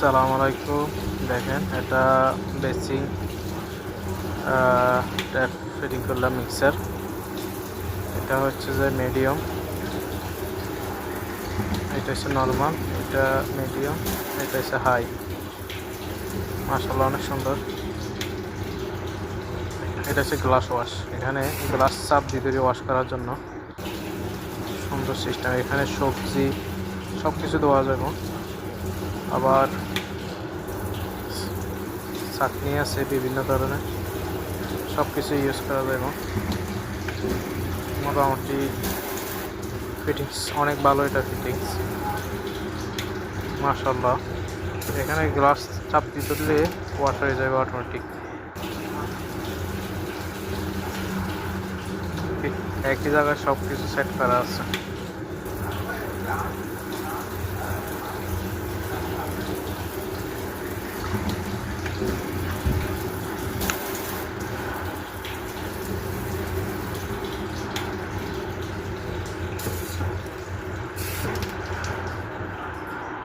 আসসালামু আলাইকুম। দেখেন এটা বেসিং ট্যাপ ফিটিং করলাম মিক্সার। এটা হচ্ছে যে মিডিয়াম, এটা হচ্ছে নর্মাল, এটা মিডিয়াম, এটা হচ্ছে হাই। মাশাআল্লাহ অনেক সুন্দর। এটা হচ্ছে গ্লাস ওয়াশ, এখানে গ্লাস চাপ দিয়ে ওয়াশ করার জন্য সুন্দর সিস্টেম। এখানে সবজি সব কিছু দেওয়া যাবে, আবার চাটনি আছে বিভিন্ন ধরনের, সব কিছু ইউজ করা যাবে। মোটামুটি ফিটিংস অনেক ভালো, এটা ফিটিংস মাশাআল্লাহ। এখানে গ্লাস চাপ দিয়ে ধরলে ওয়াশ হয়ে যাবে অটোমেটিক। একই জায়গায় সব কিছু সেট করা আছে।